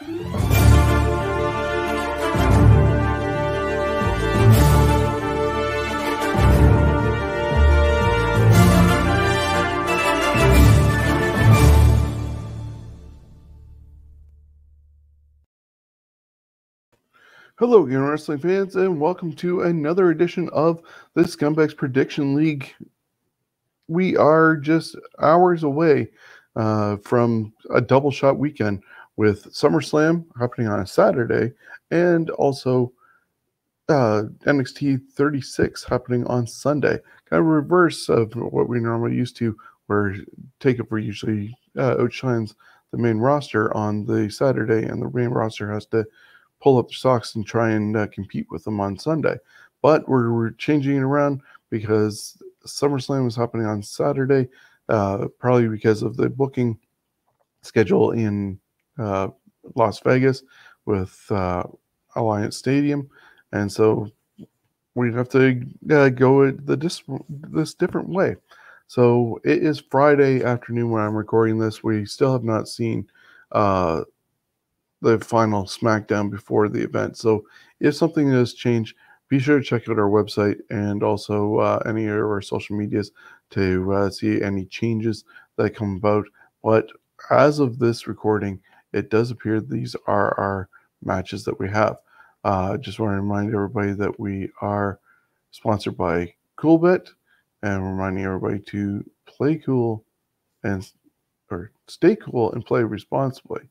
Hello, again, wrestling fans, and welcome to another edition of the Scumbags Prediction League. We are just hours away from a double shot weekend with SummerSlam happening on a Saturday and also NXT 36 happening on Sunday. Kind of reverse of what we normally used to, where Takeover usually outshines the main roster on the Saturday, and the main roster has to pull up their socks and try and compete with them on Sunday. But we're changing it around because SummerSlam is happening on Saturday, probably because of the booking schedule in Las Vegas with Alliance Stadium. And so we have to go this different way. So it is Friday afternoon when I'm recording this. We still have not seen the final SmackDown before the event. So if something does change, be sure to check out our website and also any of our social medias to see any changes that come about. But as of this recording, it does appear these are our matches that we have. Just want to remind everybody that we are sponsored by CoolBet, and reminding everybody to play cool or stay cool and play responsibly.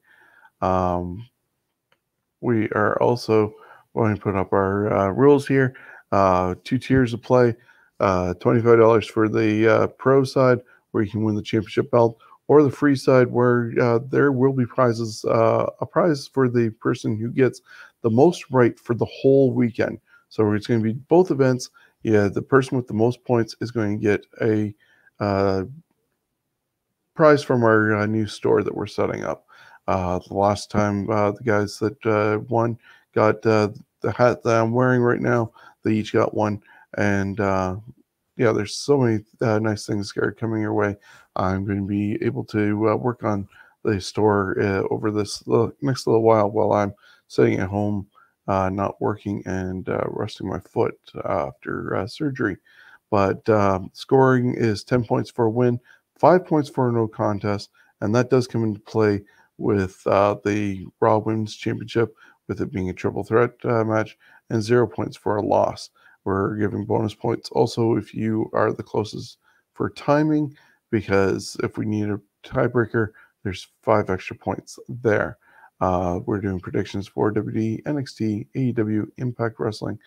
We are also going to put up our rules here. 2 tiers of play, $25 for the pro side, where you can win the championship belt, or the free side, where there will be prizes, a prize for the person who gets the most right for the whole weekend. So it's going to be both events. Yeah, the person with the most points is going to get a prize from our new store that we're setting up. The last time the guys that won got the hat that I'm wearing right now, they each got one. And yeah, there's so many nice things that are coming your way. I'm going to be able to work on the store over this next little while I'm sitting at home, not working and resting my foot after surgery. But scoring is 10 points for a win, 5 points for a no contest, and that does come into play with the Raw Women's Championship, with it being a triple threat match, and 0 points for a loss. We're giving bonus points also if you are the closest for timing, because if we need a tiebreaker, there's 5 extra points there. We're doing predictions for WWE, NXT, AEW, Impact Wrestling,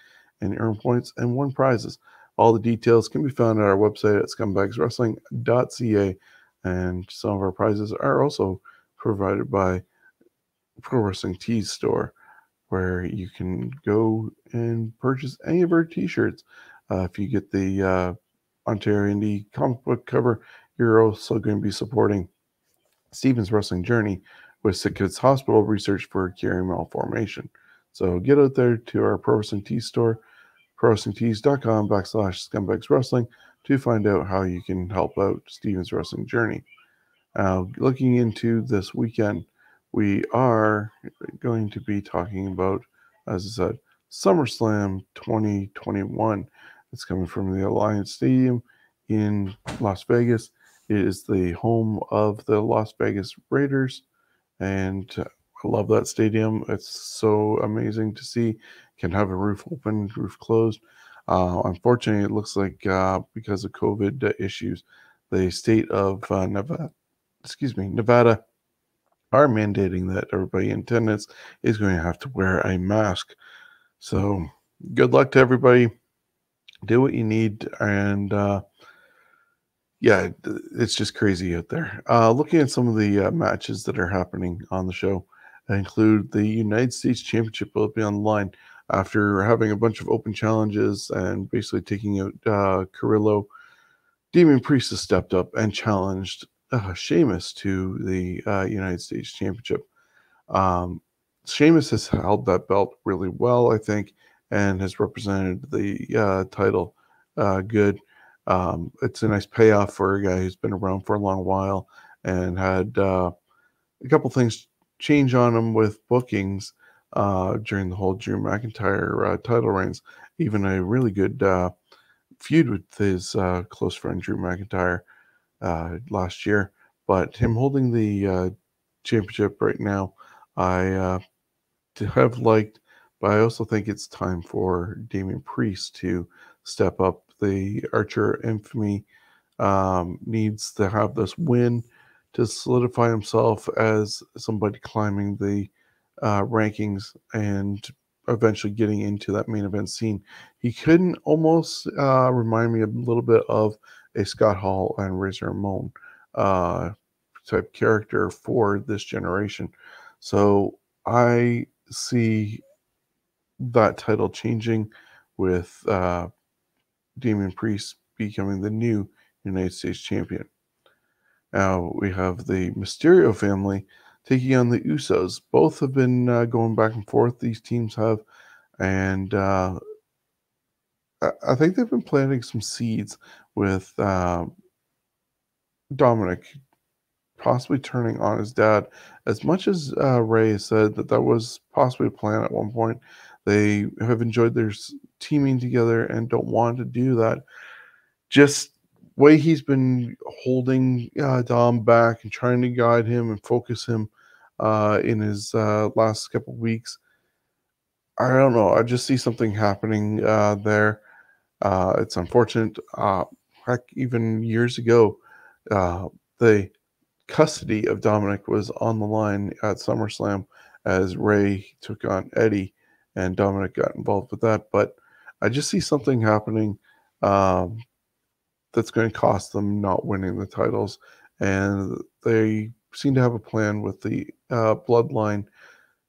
and earn points and win prizes. All the details can be found at our website at scumbagswrestling.ca, and some of our prizes are also provided by Pro Wrestling Tees store, where you can go and purchase any of our t-shirts. If you get the Ontario Indie comic book cover, you're also going to be supporting Steven's Wrestling Journey with Sick Kids Hospital research for Curing Malformation. So get out there to our Pro Wrestling Tees store, prowrestlingtees.com/scumbagswrestling, to find out how you can help out Steven's Wrestling Journey. Looking into this weekend, we are going to be talking about, as I said, SummerSlam 2021. It's coming from the Alliance Stadium in Las Vegas. It is the home of the Las Vegas Raiders, and I love that stadium. It's so amazing to see. Can have a roof open, roof closed. Unfortunately, it looks like because of COVID issues, the state of Nevada are mandating that everybody in attendance is going to have to wear a mask. So good luck to everybody. Do what you need. And yeah, it's just crazy out there. Looking at some of the matches that are happening on the show, include the United States Championship will be on the line after having a bunch of open challenges and basically taking out Carrillo. Damian Priest has stepped up and challenged Sheamus to the United States Championship. Sheamus has held that belt really well, I think, and has represented the title good. It's a nice payoff for a guy who's been around for a long while and had a couple things change on him with bookings during the whole Drew McIntyre title reigns. Even a really good feud with his close friend Drew McIntyre last year. But him holding the championship right now, I have liked, but I also think it's time for Damian Priest to step up. The Archer infamy needs to have this win to solidify himself as somebody climbing the rankings and eventually getting into that main event scene. He couldn't almost remind me a little bit of a Scott Hall and Razor Ramon type character for this generation. So I see that title changing with Damian Priest becoming the new United States champion. Now we have the Mysterio family taking on the Usos. Both have been going back and forth. These teams have, and I think they've been planting some seeds with Dominic possibly turning on his dad. As much as Ray said that was possibly a plan at one point, they have enjoyed their teaming together and don't want to do that. Just way he's been holding Dom back and trying to guide him and focus him in his last couple weeks. I don't know. I just see something happening there. It's unfortunate. Heck, even years ago, the custody of Dominic was on the line at SummerSlam as Ray took on Eddie, and Dominic got involved with that. But I just see something happening that's going to cost them not winning the titles, and they seem to have a plan with the bloodline,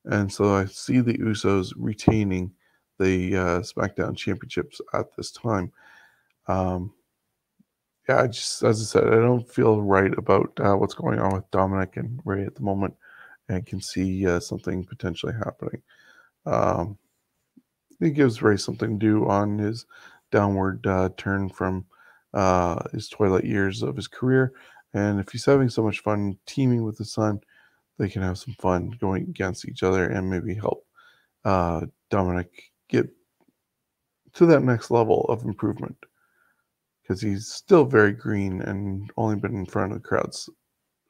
and so I see the Usos retaining the SmackDown championships at this time. Yeah, as I said, I don't feel right about what's going on with Dominic and Ray at the moment, and can see something potentially happening. It gives Ray something to do on his downward turn from his twilight years of his career. And if he's having so much fun teaming with his son, they can have some fun going against each other and maybe help Dominic get to that next level of improvement. Because he's still very green and only been in front of the crowds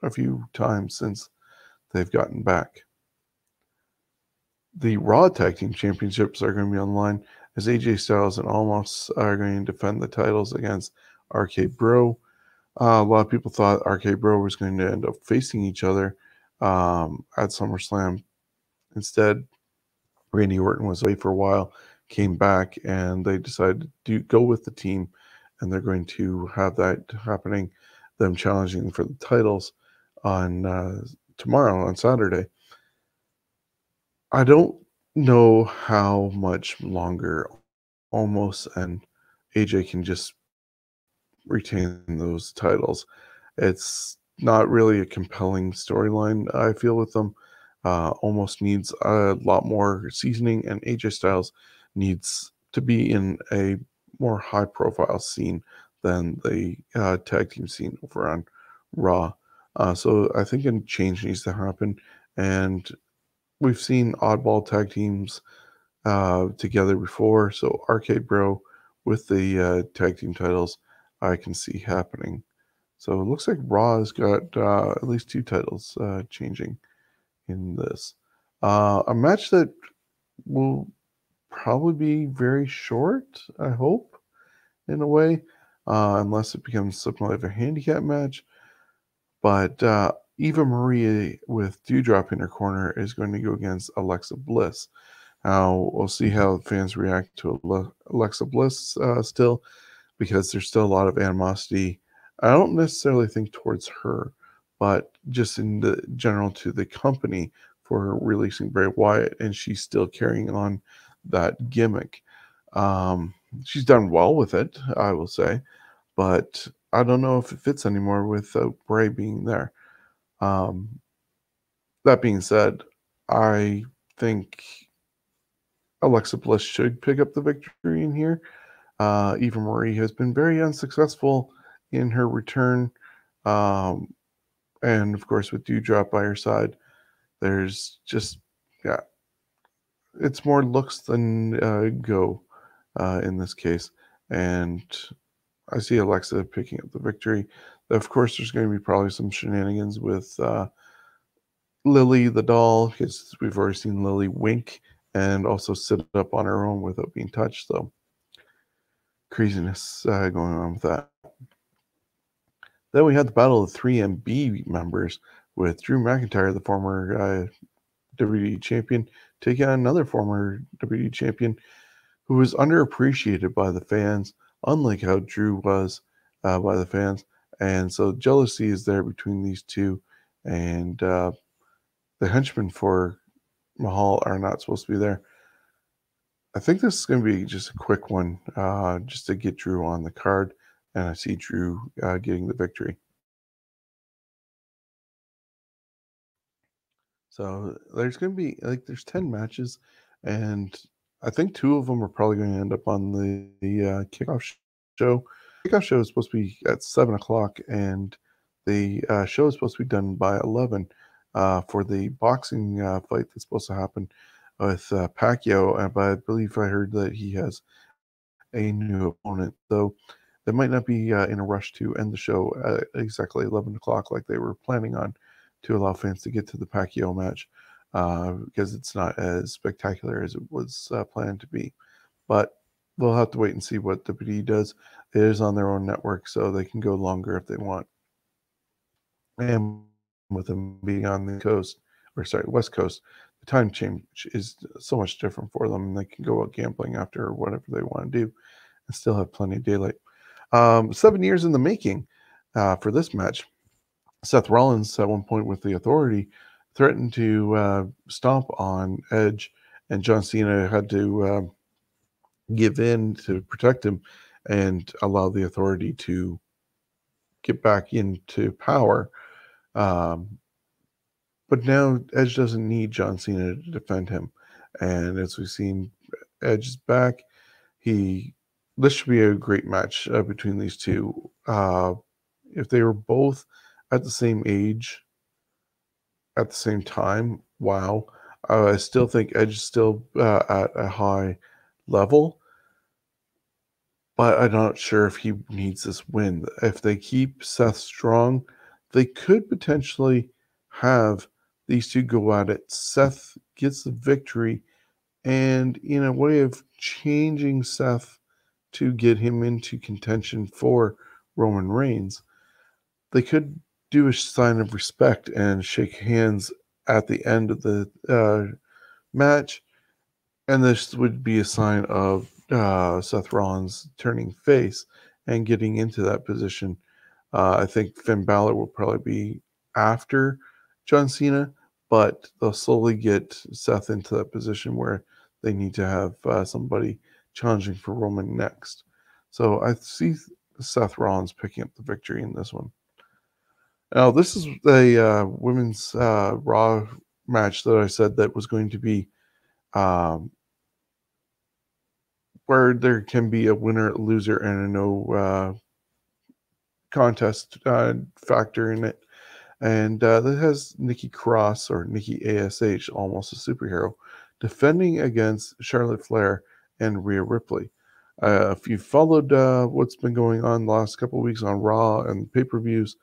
a few times since they've gotten back. The Raw Tag Team Championships are going to be online as AJ Styles and Omos are going to defend the titles against RK Bro. A lot of people thought RK Bro was going to end up facing each other at SummerSlam. Instead, Randy Orton was away for a while, came back, and they decided to go with the team, and they're going to have that happening, them challenging for the titles on tomorrow, on Saturday. I don't know how much longer Omos and AJ can just retain those titles. It's not really a compelling storyline, I feel, with them. Omos needs a lot more seasoning, and AJ Styles needs to be in a more high-profile scene than the tag team scene over on Raw. So I think a change needs to happen, and we've seen oddball tag teams together before, so RK Bro with the tag team titles, I can see happening. So it looks like Raw has got at least 2 titles changing in this. A match that will probably be very short, I hope, in a way, unless it becomes something like a handicap match. But Eva Marie with Dewdrop in her corner is going to go against Alexa Bliss. Now, we'll see how fans react to Alexa Bliss still, because there's still a lot of animosity. I don't necessarily think towards her, but just in the general to the company for releasing Bray Wyatt, and she's still carrying on that gimmick. She's done well with it, I will say, but I don't know if it fits anymore without Bray being there. That being said, I think Alexa Bliss should pick up the victory in here. Eva Marie has been very unsuccessful in her return. And of course, with Dewdrop by her side, there's just, yeah, it's more looks than go in this case. And I see Alexa picking up the victory. Of course, there's going to be probably some shenanigans with Lily the doll, because we've already seen Lily wink and also sit up on her own without being touched. So craziness going on with that. Then we had the battle of the 3MB members with Drew McIntyre, the former WWE champion, taking on another former WWE champion who was underappreciated by the fans, unlike how Drew was by the fans. And so jealousy is there between these two. And the henchmen for Mahal are not supposed to be there. I think this is going to be just a quick one, just to get Drew on the card. And I see Drew getting the victory. So there's going to be, there's 10 matches. And I think 2 of them are probably going to end up on the kickoff show. Kickoff show is supposed to be at 7 o'clock, and the show is supposed to be done by 11 for the boxing fight that's supposed to happen with Pacquiao. But I believe I heard that he has a new opponent. So they might not be in a rush to end the show at exactly 11 o'clock like they were planning on, to allow fans to get to the Pacquiao match, because it's not as spectacular as it was planned to be. But we'll have to wait and see what WWE does. It is on their own network, so they can go longer if they want. And with them being on the West Coast, the time change is so much different for them, and they can go out gambling after or whatever they want to do and still have plenty of daylight. 7 years in the making for this match. Seth Rollins, at one point with the Authority, threatened to stomp on Edge, and John Cena had to give in to protect him and allow the Authority to get back into power. But now Edge doesn't need John Cena to defend him. And as we've seen, Edge is back. This should be a great match between these two. If they were both at the same age at the same time, wow. I still think Edge is still at a high level, but I'm not sure if he needs this win. If they keep Seth strong, they could potentially have these two go at it. Seth gets the victory, and in a way of changing Seth to get him into contention for Roman Reigns, they could do a sign of respect and shake hands at the end of the match, and this would be a sign of Seth Rollins turning face and getting into that position. I think Finn Balor will probably be after John Cena, but they'll slowly get Seth into that position where they need to have somebody challenging for Roman next. So I see Seth Rollins picking up the victory in this one. Now, this is the women's Raw match that I said that was going to be where there can be a winner, loser, and a no contest factor in it. And that has Nikki Cross, or Nikki A.S.H, almost a superhero, defending against Charlotte Flair and Rhea Ripley. If you've followed what's been going on the last couple of weeks on Raw and pay-per-views,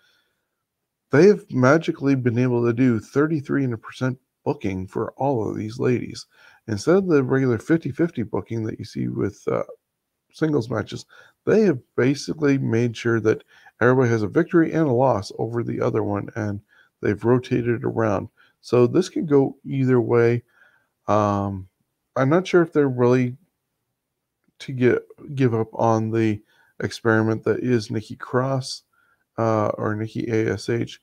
they have magically been able to do 33% booking for all of these ladies. Instead of the regular 50-50 booking that you see with singles matches, they have basically made sure that everybody has a victory and a loss over the other one, and they've rotated around. So this can go either way. I'm not sure if they're really to give up on the experiment that is Nikki Cross or Nikki A.S.H.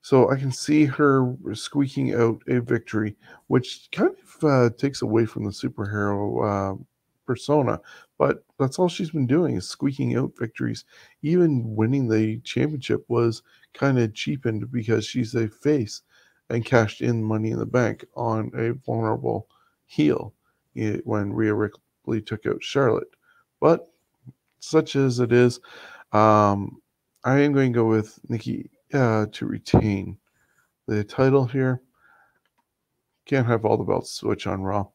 So I can see her squeaking out a victory, which kind of takes away from the superhero persona. But that's all she's been doing, is squeaking out victories. Even winning the championship was kind of cheapened because she's a face and cashed in Money in the Bank on a vulnerable heel when Rhea Ripley took out Charlotte. But such as it is, I am going to go with Nikki to retain the title here. Can't have all the belts switch on Raw.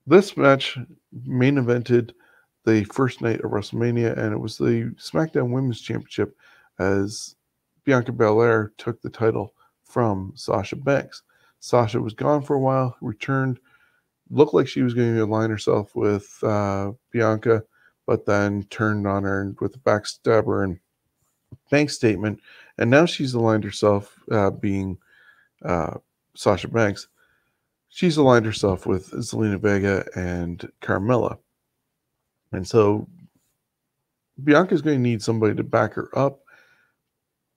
This match main evented the first night of WrestleMania, and it was the SmackDown Women's Championship as Bianca Belair took the title from Sasha Banks. Sasha was gone for a while, returned, looked like she was going to align herself with Bianca, but then turned on her with a backstabber and bank statement, and now she's aligned herself, being Sasha Banks. She's aligned herself with Zelina Vega and Carmella. And so Bianca's going to need somebody to back her up,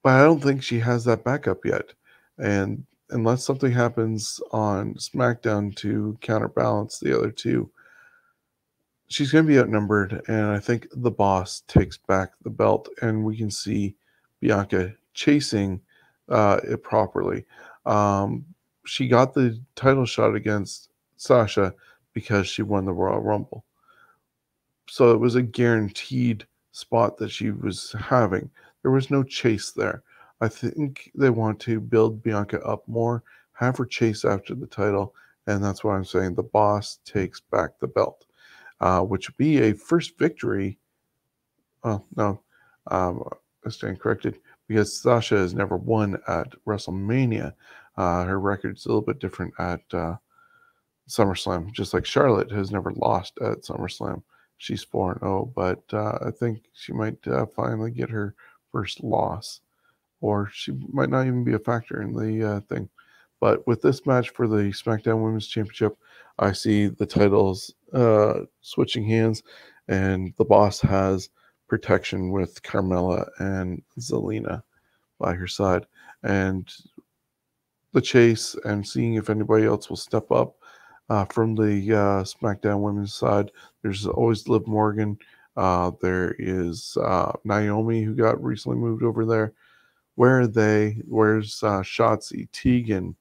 but I don't think she has that backup yet. And unless something happens on SmackDown to counterbalance the other two, she's going to be outnumbered. And I think the boss takes back the belt, and we can see Bianca chasing it properly. She got the title shot against Sasha because she won the Royal Rumble. So it was a guaranteed spot that she was having. There was no chase there. I think they want to build Bianca up more, have her chase after the title, and that's why I'm saying the boss takes back the belt, which would be a first victory. Oh, no, I stand corrected, because Sasha has never won at WrestleMania. Her record's a little bit different at SummerSlam, just like Charlotte has never lost at SummerSlam. She's 4-0, but I think she might finally get her first loss, or she might not even be a factor in the thing. But with this match for the SmackDown Women's Championship, I see the titles switching hands, and the boss has protection with Carmella and Zelina by her side. And the chase and seeing if anybody else will step up from the SmackDown Women's side. There's always Liv Morgan. There is Naomi, who got recently moved over there. Where are they? Where's Shotzi, Tegan?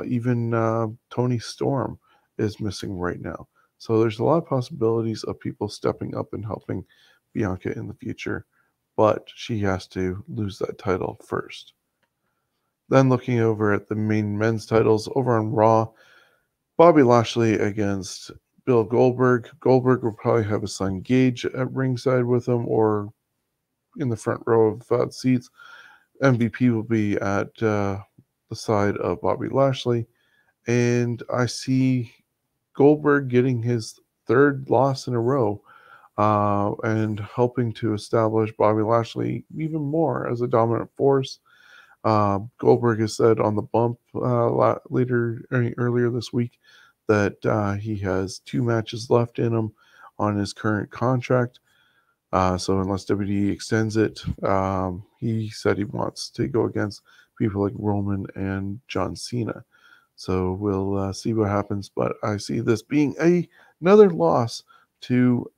Even Toni Storm is missing right now. So there's a lot of possibilities of people stepping up and helping Bianca in the future, but she has to lose that title first. Then looking over at the main men's titles over on Raw, Bobby Lashley against Bill Goldberg. Goldberg will probably have his son Gage at ringside with him, or in the front row of seats. MVP will be at the side of Bobby Lashley. And I see Goldberg getting his third loss in a row, and helping to establish Bobby Lashley even more as a dominant force. Goldberg has said on the bump earlier this week that he has 2 matches left in him on his current contract. So unless WWE extends it, he said he wants to go against people like Roman and John Cena. So we'll see what happens. But I see this being another loss to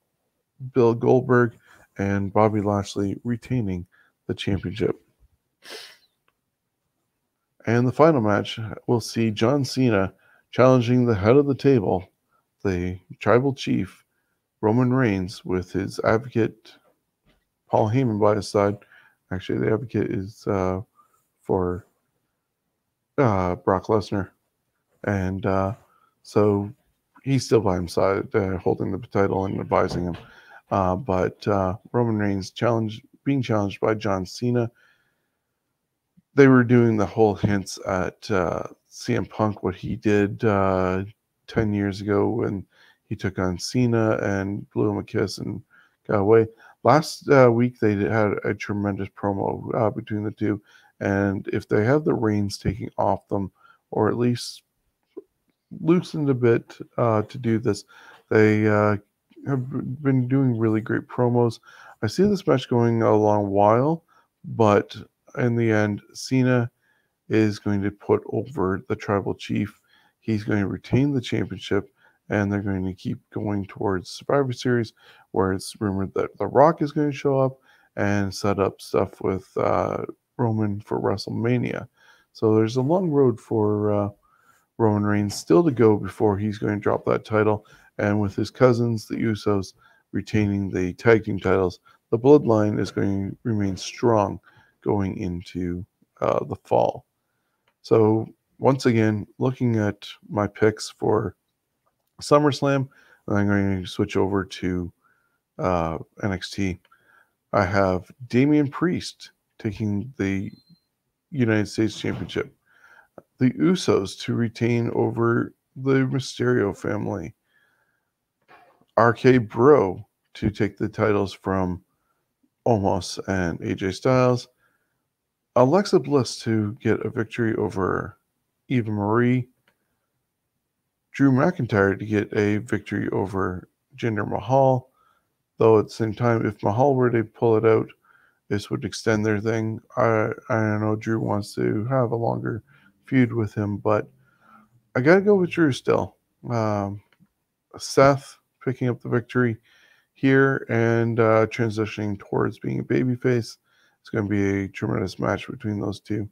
Bill Goldberg, and Bobby Lashley retaining the championship. And the final match, we'll see John Cena challenging the head of the table, the tribal chief, Roman Reigns, with his advocate, Paul Heyman, by his side. Actually, the advocate is for Brock Lesnar. And so he's still by his side, holding the title and advising him. But Roman Reigns being challenged by John Cena. They were doing the whole hints at CM Punk, what he did 10 years ago when he took on Cena and blew him a kiss and got away. Last week, they had a tremendous promo between the two. And if they have the reins taking off them, or at least loosened a bit to do this, they have been doing really great promos. I see this match going a long while, but in the end, Cena is going to put over the tribal chief. He's going to retain the championship, and they're going to keep going towards Survivor Series, where it's rumored that The Rock is going to show up and set up stuff with Roman for WrestleMania. So there's a long road for Roman Reigns still to go before he's going to drop that title. And with his cousins, the Usos, retaining the tag team titles, the bloodline is going to remain strong going into the fall. So once again, looking at my picks for SummerSlam, I'm going to switch over to NXT. I have Damian Priest taking the United States Championship. The Usos to retain over the Mysterio family. RK Bro to take the titles from Omos and AJ Styles. Alexa Bliss to get a victory over Eva Marie. Drew McIntyre to get a victory over Jinder Mahal. Though at the same time, if Mahal were to pull it out, this would extend their thing. I know Drew wants to have a longer feud with him, but I got to go with Drew still. Seth picking up the victory here and transitioning towards being a babyface. It's going to be a tremendous match between those two.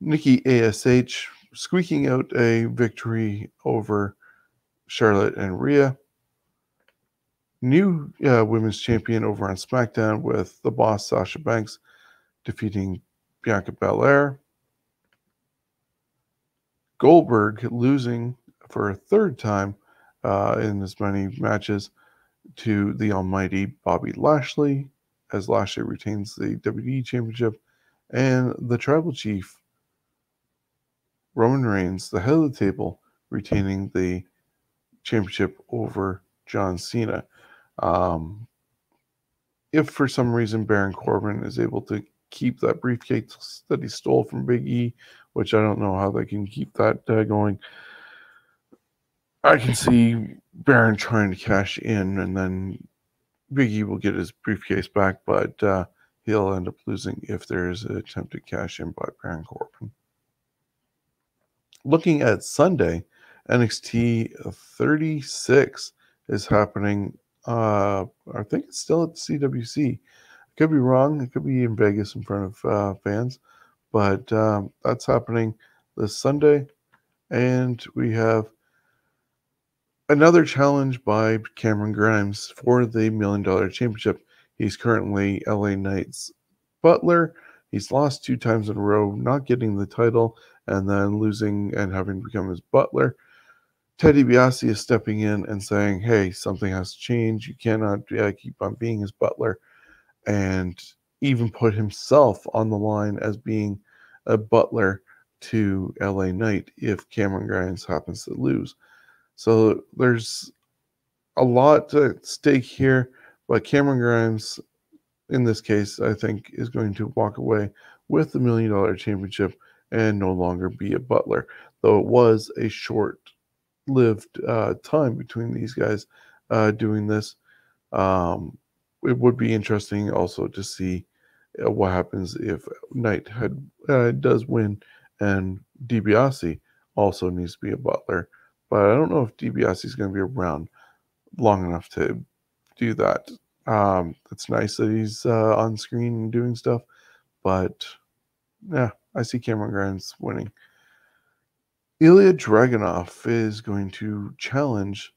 Nikki A.S.H. squeaking out a victory over Charlotte and Rhea. New women's champion over on SmackDown with the boss Sasha Banks defeating Bianca Belair. Goldberg losing for a third time in as many matches to the almighty Bobby Lashley, as Lashley retains the WWE Championship, and the Tribal Chief Roman Reigns, the head of the table, retaining the championship over John Cena. If for some reason Baron Corbin is able to keep that briefcase that he stole from Big E, which I don't know how they can keep that going, I can see Baron trying to cash in, and then Big E will get his briefcase back, but he'll end up losing if there is an attempted cash in by Baron Corbin. Looking at Sunday, NXT 36 is happening. I think it's still at the CWC. Could be wrong. It could be in Vegas in front of fans, but that's happening this Sunday. And we have another challenge by Cameron Grimes for the $1 Million Championship. He's currently LA Knight's butler. He's lost 2 times in a row, not getting the title, and then losing and having become his butler. Teddy DiBiase is stepping in and saying, hey, something has to change. You cannot keep on being his butler. And even put himself on the line as being a butler to LA Knight if Cameron Grimes happens to lose. So there's a lot at stake here, but Cameron Grimes, in this case, I think is going to walk away with the $1 Million Championship and no longer be a butler, though it was a short-lived time between these guys doing this. It would be interesting also to see what happens if Knight does win and DiBiase also needs to be a butler. But I don't know if DiBiase is going to be around long enough to do that. It's nice that he's on screen and doing stuff, but yeah, I see Cameron Grimes winning. Ilija Dragenov is going to challenge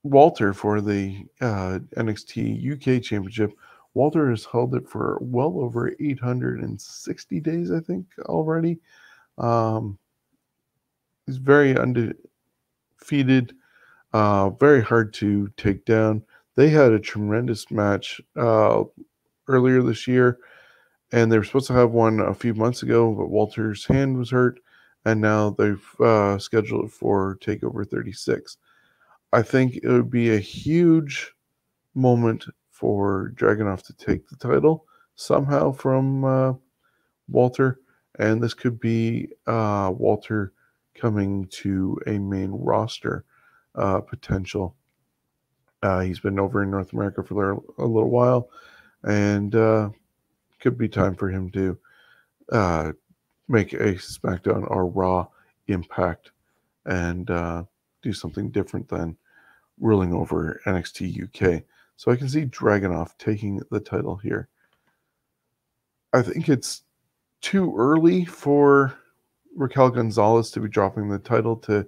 Walter for the NXT UK Championship. Walter has held it for well over 860 days, I think, already. He's very undefeated, very hard to take down. They had a tremendous match earlier this year, and they were supposed to have one a few months ago, but Walter's hand was hurt, and now they've scheduled it for TakeOver 36. I think it would be a huge moment for Dragunov to take the title somehow from Walter, and this could be Walter coming to a main roster potential. He's been over in North America for a little while, and could be time for him to make a SmackDown or Raw impact and do something different than ruling over NXT UK. So I can see Dragunov taking the title here. I think it's too early for Raquel Gonzalez to be dropping the title to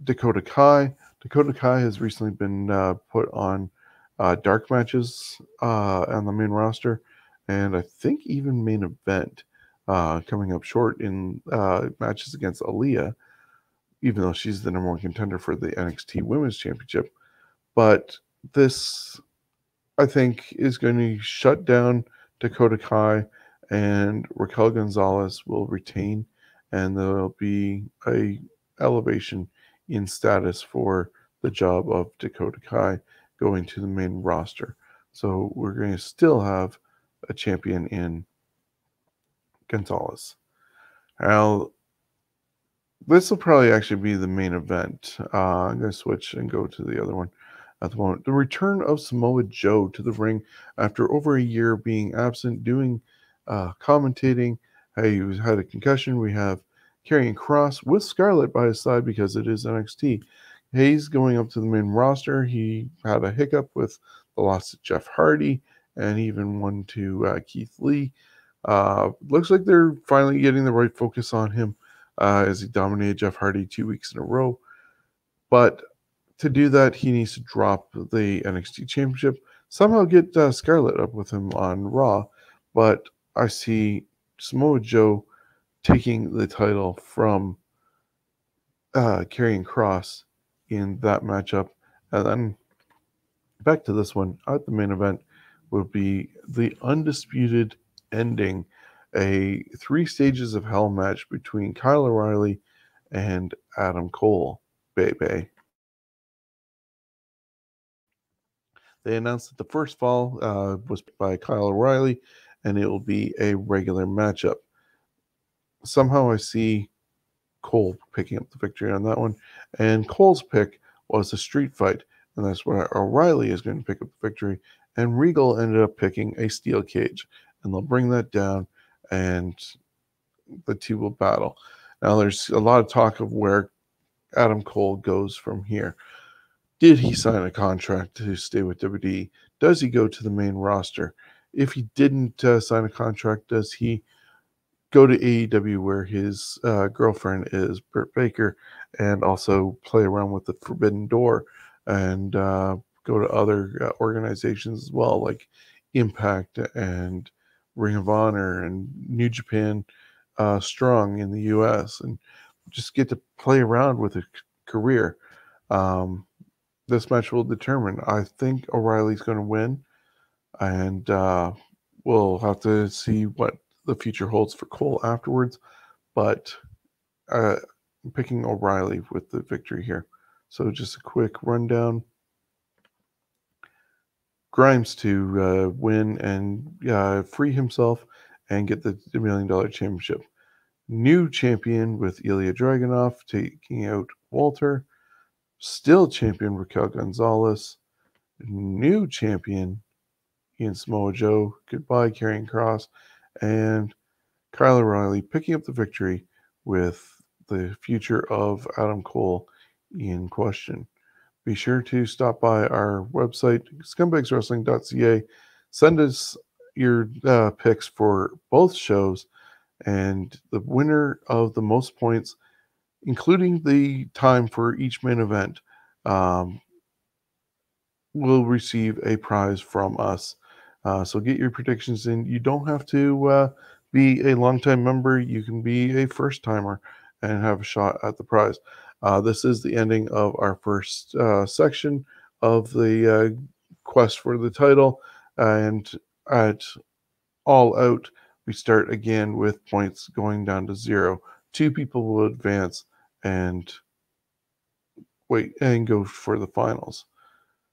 Dakota Kai. Dakota Kai has recently been put on dark matches on the main roster, and I think even main event. coming up short in matches against Ilija, even though she's the number one contender for the NXT Women's Championship. But this, I think, is going to shut down Dakota Kai, and Raquel Gonzalez will retain, and there'll be a elevation in status for the job of Dakota Kai going to the main roster. So we're going to still have a champion in Gonzalez. Now, this will probably actually be the main event. I'm going to switch and go to the other one at the moment. The return of Samoa Joe to the ring after over a year being absent, doing commentating. He had a concussion. We have Karrion Kross with Scarlett by his side because it is NXT. He's going up to the main roster. He had a hiccup with the loss to Jeff Hardy and even one to Keith Lee. Looks like they're finally getting the right focus on him as he dominated Jeff Hardy 2 weeks in a row. But to do that, he needs to drop the NXT Championship, somehow get Scarlett up with him on Raw. But I see Samoa Joe taking the title from Karrion Kross in that matchup. And then back to this one, at the main event, will be the undisputed ending, a 3 stages of hell match between Kyle O'Reilly and Adam Cole. Baby. They announced that the first fall was by Kyle O'Reilly, and it will be a regular matchup. Somehow I see Cole picking up the victory on that one, and Cole's pick was a street fight, and that's where O'Reilly is going to pick up the victory, and Regal ended up picking a steel cage, and they'll bring that down, and the two will battle. Now, there's a lot of talk of where Adam Cole goes from here. Did he sign a contract to stay with WWE? Does he go to the main roster? If he didn't sign a contract, does he go to AEW where his girlfriend is Britt Baker, and also play around with the Forbidden Door and go to other organizations as well, like Impact and Ring of Honor and New Japan Strong in the US, and just get to play around with a career. This match will determine. I think O'Reilly's going to win, and we'll have to see what the future holds for Cole afterwards. But I'm picking O'Reilly with the victory here. So just a quick rundown. Grimes to win and free himself and get the $1 million championship. New champion with Ilija Dragenov taking out Walter. Still champion Raquel Gonzalez. New champion Ian Samoa Joe. Goodbye Karrion Kross. And Kyle O'Reilly picking up the victory with the future of Adam Cole in question. Be sure to stop by our website, scumbagswrestling.ca. Send us your picks for both shows, and the winner of the most points, including the time for each main event, will receive a prize from us. So get your predictions in. You don't have to be a longtime member. You can be a first-timer and have a shot at the prize. This is the ending of our first section of the quest for the title. And at All Out, we start again with points going down to 0. 2 people will advance and wait and go for the finals.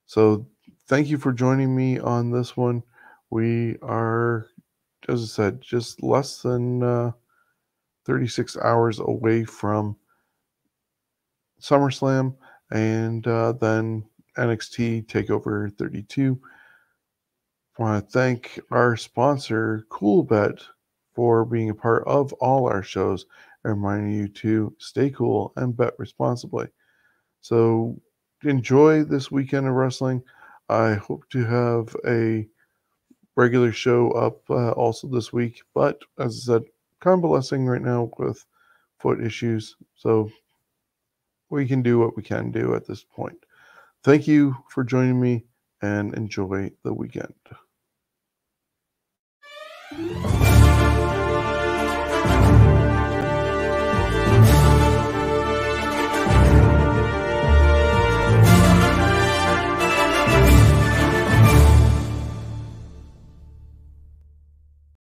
So thank you for joining me on this one. We are, as I said, just less than 36 hours away from SummerSlam and then NXT Takeover 32. I want to thank our sponsor, CoolBet, for being a part of all our shows and reminding you to stay cool and bet responsibly. So enjoy this weekend of wrestling. I hope to have a regular show up also this week, but as I said, convalescing right now with foot issues, so we can do what we can do at this point. Thank you for joining me, and enjoy the weekend.